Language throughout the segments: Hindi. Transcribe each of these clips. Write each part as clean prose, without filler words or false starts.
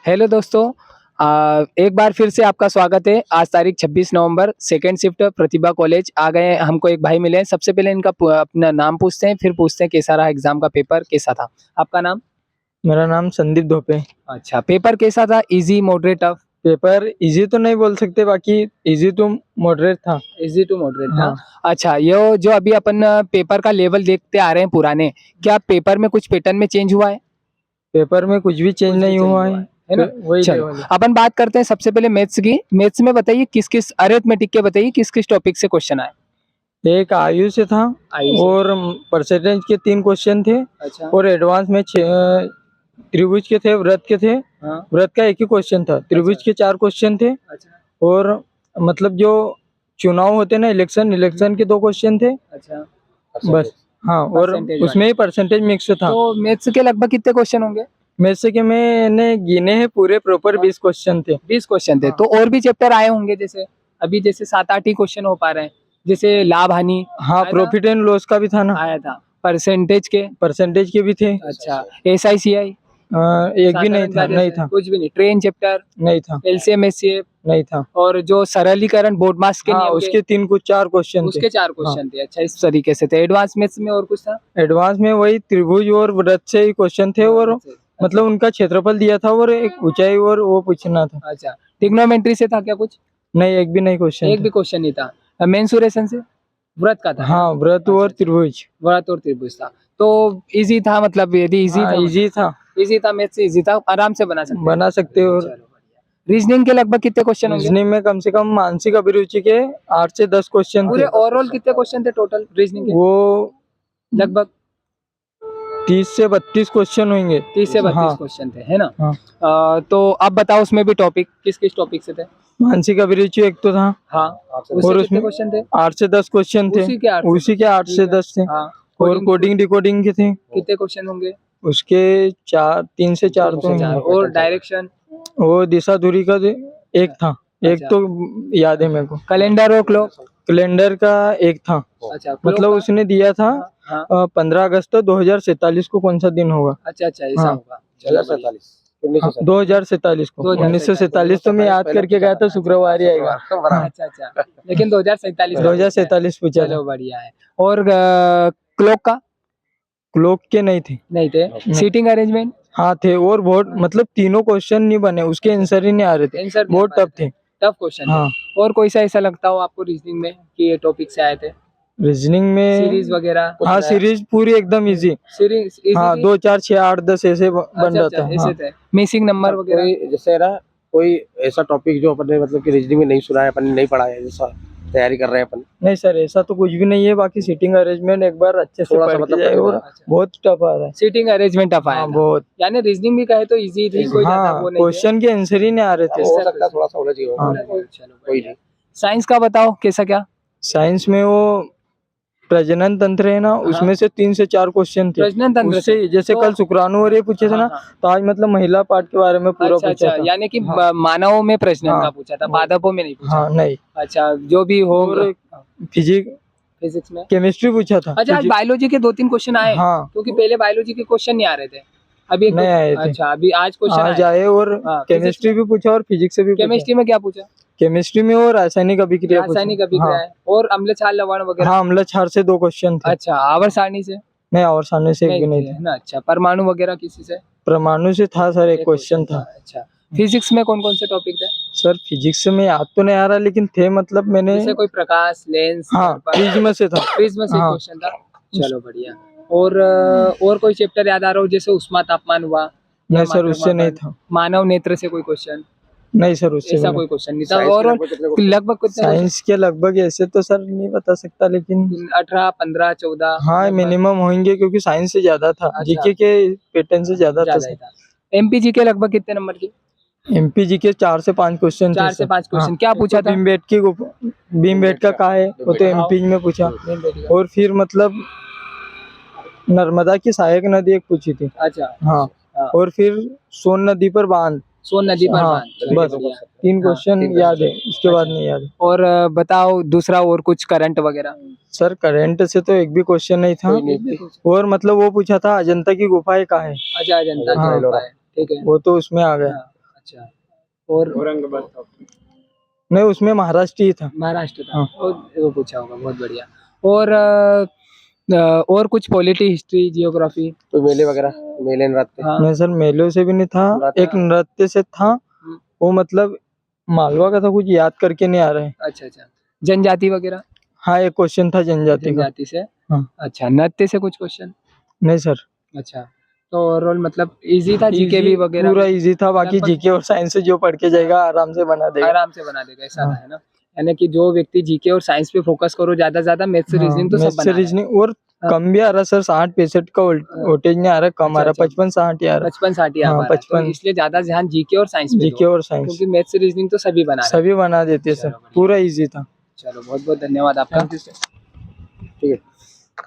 हेलो दोस्तों। एक बार फिर से आपका स्वागत है। आज तारीख 26 नवंबर, सेकंड शिफ्ट प्रतिभा कॉलेज आ गए हैं। हमको एक भाई मिले हैं। सबसे पहले इनका अपना नाम पूछते हैं, फिर पूछते हैं कैसा रहा एग्जाम का पेपर, कैसा था। आपका नाम? मेरा नाम संदीप धोपे। अच्छा, पेपर कैसा था? Easy, moderate, tough? Paper easy तो नहीं बोल सकते, बाकी इजी टू मॉडरेट था। इजी टू मॉडरेट था। हाँ। अच्छा, ये जो अभी अपन पेपर का लेवल देखते आ रहे हैं पुराने, क्या पेपर में कुछ पैटर्न में चेंज हुआ है? पेपर में कुछ भी चेंज नहीं हुआ है ना? वही चलो लेवल है। अपन बात करते हैं सबसे पहले मैथ्स की। मैथ्स में बताइए किस किस अरिथमेटिक के बताइए किस किस टॉपिक से क्वेश्चन आए। एक आयु से था आयु से। और परसेंटेज के 3 क्वेश्चन थे अच्छा। और एडवांस में त्रिभुज के थे, व्रत के थे। हाँ। व्रत का एक ही क्वेश्चन था, त्रिभुज अच्छा। के 4 क्वेश्चन थे। अच्छा। और मतलब जो चुनाव होते ना, इलेक्शन के 2 क्वेश्चन थे। अच्छा। बस। हाँ, और परसेंटेज उसमें ही परसेंटेज मिक्स था। तो मैथ्स के लगभग कितने क्वेश्चन होंगे? में से के मैंने गिने हैं पूरे प्रॉपर 20 क्वेश्चन थे। 20 क्वेश्चन थे। हाँ। तो और भी चैप्टर आए होंगे, जैसे अभी जैसे 7-8 ही क्वेश्चन हो पा रहे हैं, जैसे लाभ हानि हाँ, आया था? प्रॉफिट एंड लॉस का भी था ना। आया था। परसेंटेज के? परसेंटेज के भी थे। अच्छा। SICI? एक भी नहीं था, नहीं था, कुछ भी नहीं। Train chapter? नहीं था, LCM SCF? नहीं था। और जो सरलीकरण बोर्ड मास के हाँ, नियम उसके 3 कुछ 4 क्वेश्चन थे। उसके 4 क्वेश्चन थे। अच्छा, इस तरीके से थे। एडवांस मैथ्स में और कुछ था? एडवांस में वही त्रिभुज और व्रत से ही क्वेश्चन थे और मतलब उनका क्षेत्रफल दिया था और एक ऊंचाई और वो पूछना था। अच्छा, ट्रिग्नोमेट्री से था क्या कुछ? नहीं, एक भी नहीं क्वेश्चन एक भी क्वेश्चन नहीं था। मेंसुरेशन से? व्रत का था? हाँ, व्रत और त्रिभुज। व्रत और त्रिभुज था। तो इजी था, मतलब यदि इजी था, इजी था, इजी था, मैथ्स इजी था, आराम से बना सकते हैं। बना सकते हो। और रीजनिंग के लगभग कितने क्वेश्चन होंगे? रीजनिंग में कम से कम मानसिक अभिरुचि के 8 से 10 क्वेश्चन पूरे थे। ओवरऑल कितने क्वेश्चन थे टोटल रीजनिंग के? वो लगभग 30 से 32 क्वेश्चन होंगे। 30 से 32 हाँ। क्वेश्चन थे, है ना? हाँ। तो अब बताओ उसमें भी टॉपिक किस किस टॉपिक से थे? मानसिक अभिरुचि एक तो था। हाँ। और उससे कितने उसमें क्वेश्चन थे? 8 से 10 क्वेश्चन थे। उसी के 8 से उसी के 8 से 10 थे। हाँ। और कोडिंग डिकोडिंग के थे। कितने क्वेश्चन होंगे? उसके 3 से 4 तो चार। होंगे। और डायरेक्शन? वो दिशा दूरी का एक था। एक अच्छा। तो याद है मेरे को। कैलेंडर और क्लॉक? कैलेंडर का एक था। अच्छा, clock मतलब का? उसने दिया था हाँ। 15 अगस्त 2047 को कौन सा दिन होगा। अच्छा अच्छा, ऐसा हाँ। होगा। चलो बढ़िया। 2047 को। 1947 तो मैं याद करके गया था, शुक्रवार ही आएगा। हाँ। अच्छा अच्छा, लेकिन 2047 2047 पूछा था। चलो बढ़िया है। और क्लॉक का? क्लॉक के नहीं थे। नहीं थे। Seating arrangement? हाँ थे, और बहुत मतलब तीनों क्वेश्चन नहीं बने, उसके आंसर ही नहीं आ रहे थे। आंसर बहुत टफ थे। टफ क्वेश्चन हाँ। थे। और कोई सा ऐसा लगता हो आपको रीजनिंग में कि ये टॉपिक से आए थे? रीजनिंग में सीरीज वगैरह? हाँ, सीरीज पूरी एकदम इजी। सीरीज हाँ, 2 4 6 8 10 ऐसे बन जाता है। हाँ। ऐसे थे। मिसिंग नंबर वगैरह? कोई जैसे ना, कोई ऐसा टॉपिक जो अपन ने मतलब कि रीजनिंग में नहीं सुना है, अपन ने नहीं पढ़ा है, जैसा तैयारी कर रहे हैं अपन। नहीं सर, ऐसा तो कुछ भी नहीं है। बाकी सीटिंग अरेंजमेंट एक बार अच्छे से थोड़ा सा पढ़ के मतलब जाए। और अच्छा। बहुत टफ आ रहा है। सीटिंग अरेंजमेंट टफ आया हाँ, था। बहुत। यानी रीजनिंग भी कहे तो इजी थी, कोई ज्यादा हाँ, वो नहीं थे। क्वेश्चन के आंसर ही नहीं आ रहे थे। हो सकता है थोड़ा सा होना चाहिए। हाँ। चलो कोई बढ़िया। साइंस का बताओ कैसा क्या? साइंस में वो प्रजनन तंत्र है ना, उसमें से 3 से 4 क्वेश्चन थे। प्रजनन तंत्र उससे से? जैसे तो- कल शुक्राणु और ये पूछे थे ना, हाँ, तो आज मतलब महिला पार्ट के बारे में पूरा अच्छा पूछा अच्छा, था। यानी कि हाँ। मानवों में प्रजनन हाँ। का पूछा था, पादपों में नहीं पूछा। हाँ, नहीं। अच्छा, जो भी हो। और फिजिक्स में? केमिस्ट्री पूछा था। अच्छा, आज बायोलॉजी के 2-3 क्वेश्चन आए। हाँ। क्योंकि पहले बायोलॉजी के क्वेश्चन नहीं आ रहे थे। अभी नहीं आए थे। अच्छा, अभी आज क्वेश्चन आज आए। और हाँ, केमिस्ट्री भी पूछा और फिजिक्स से भी पूछा। केमिस्ट्री में क्या पूछा? केमिस्ट्री में और रासायनिक अभिक्रिया पूछा। रासायनिक अभिक्रिया है। और अम्ल क्षार लवण वगैरह? हाँ, अम्ल क्षार से 2 क्वेश्चन थे। अच्छा, आवर्त सारणी से? नहीं, और सामने से एक भी नहीं थे, था। है ना? अच्छा, परमाणु वगैरह किसी से? परमाणु से था सर, एक क्वेश्चन था। अच्छा, फिजिक्स में कौन कौन से टॉपिक थे? सर फिजिक्स में याद तो नहीं आ रहा, लेकिन थे मतलब मैंने। जैसे कोई प्रकाश, लेंस? हाँ, प्रिज्म से था। प्रिज्म से हाँ। क्वेश्चन था। चलो बढ़िया। और कोई चैप्टर याद आ रहा हो, जैसे उष्मा तापमान हुआ? नहीं सर, उससे नहीं था। मानव नेत्र से कोई क्वेश्चन? नहीं सर, उससे ऐसा भी कोई नहीं। क्वेश्चन नहीं था। और लगभग कितने? साइंस के लगभग ऐसे तो सर नहीं बता सकता, लेकिन 18, 15, 14? हाँ, मिनिमम होंगे, क्योंकि साइंस से ज्यादा था। जीके के पैटर्न से ज्यादा था सर। एमपीजी के लगभग कितने नंबर की? एमपीजी के 4 से 5 क्वेश्चन थे 4 से सर। 5 क्वेश्चन। हाँ। क्या पूछा था? भीमबेटका का है, वो तो एमपी में पूछा। और फिर मतलब नर्मदा की सहायक नदी एक पूछी थी। अच्छा। हाँ। और फिर सोन नदी पर बांध। सोन नदी पर हाँ, बांध। चलो बस बढ़िया। 3 क्वेश्चन याद है, इसके बाद नहीं याद है। और बताओ दूसरा और कुछ करंट वगैरह? सर करंट से तो एक भी क्वेश्चन नहीं था। और मतलब वो पूछा था अजंता की गुफाएं कहाँ है। अच्छा, अजंता की हाँ। गुफा है। ठीक है। वो तो उसमें आ गया। हाँ, अच्छा, और औरंगाबाद था। नहीं, उसमें महाराष्ट्र ही था। महाराष्ट्र था। हाँ। वो पूछा होगा, बहुत बढ़िया। और कुछ पॉलिटी, हिस्ट्री, जियोग्राफी? कोई मेले वगैरह, मेले नृत्य? हाँ। नहीं सर, मेलों से भी नहीं था। नृत्य? एक नृत्य से था, हम्म, वो मतलब मालवा का था, कुछ याद करके नहीं आ रहा है। अच्छा अच्छा। जनजाति वगैरह? हाँ, एक क्वेश्चन था जनजाति का। जनजाति से। हाँ। अच्छा, नृत्य से कुछ क्वेश्चन? नहीं सर, अच्छा, तो ओवरऑल मतलब इजी था, जीके भी वगैरह पूरा भी? इजी था। बाकी लगभग जीके और साइंस से जो पढ़ के जाएगा आराम से बना देगा। आराम से बना देगा, ऐसा हाँ। है ना? यानी कि जो व्यक्ति जीके और साइंस पे फोकस करो ज्यादा से ज्यादा, मैथ्स हाँ, रीजनिंग तो सब मैथ्स बना रहा है। रीजनिंग और हाँ। कम भी आ रहा सर, 60-65 का वोल्टेज नहीं आ रहा, कम अच्छा, आ रहा, अच्छा। 55-60 ही आ रहा। 55-60 आ हाँ, पा रहा है, तो 55 इसलिए ज्यादा ध्यान जीके और साइंस पे जीके दो, और साइंस क्योंकि मैथ्स रीजनिंग तो सभी बना रहे हैं। सभी बना देते सर, चलो बढ़िया। पूरा इजी था। चलो, बहुत बहुत धन्यवाद आपका। Thank you sir. ठीक है,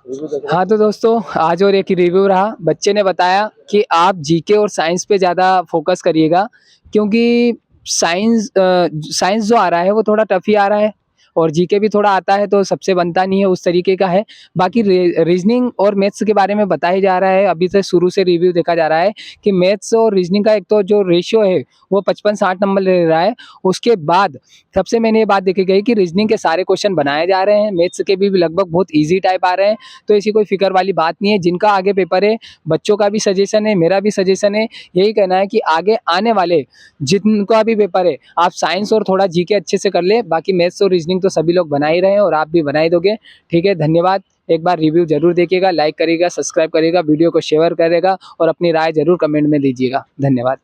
बिल्कुल देख रहे हाँ तो दोस्तों, आज और एक रिव्यू रहा। बच्चे ने बताया कि आप जीके और साइंस पे ज़्यादा फोकस करिएगा, क्योंकि साइंस जो आ रहा है वो थोड़ा टफ ही आ रहा है, और जीके भी थोड़ा आता है तो सबसे बनता नहीं है, उस तरीके का है। बाकी रीजनिंग और मैथ्स के बारे में बताया जा रहा है, अभी से शुरू से रिव्यू देखा जा रहा है कि मैथ्स और रीजनिंग का एक तो जो रेशियो है वो 55-60 नंबर ले रहा है। उसके बाद सबसे मैंने ये बात देखी गई कि रीजनिंग के सारे क्वेश्चन बनाए जा रहे हैं, मैथ्स के भी लगभग बहुत ईजी टाइप आ रहे हैं, तो ऐसी कोई फिक्र वाली बात नहीं है। जिनका आगे पेपर है, बच्चों का भी सजेशन है, मेरा भी सजेशन है, यही कहना है कि आगे आने वाले जिनका भी पेपर है, आप साइंस और थोड़ा जीके अच्छे से कर ले, बाकी मैथ्स और रीजनिंग तो सभी लोग बना ही रहे हैं और आप भी बना ही दोगे। ठीक है, धन्यवाद। एक बार रिव्यू जरूर देखिएगा, लाइक करिएगा, सब्सक्राइब करिएगा, वीडियो को शेयर करिएगा और अपनी राय जरूर कमेंट में दीजिएगा। धन्यवाद।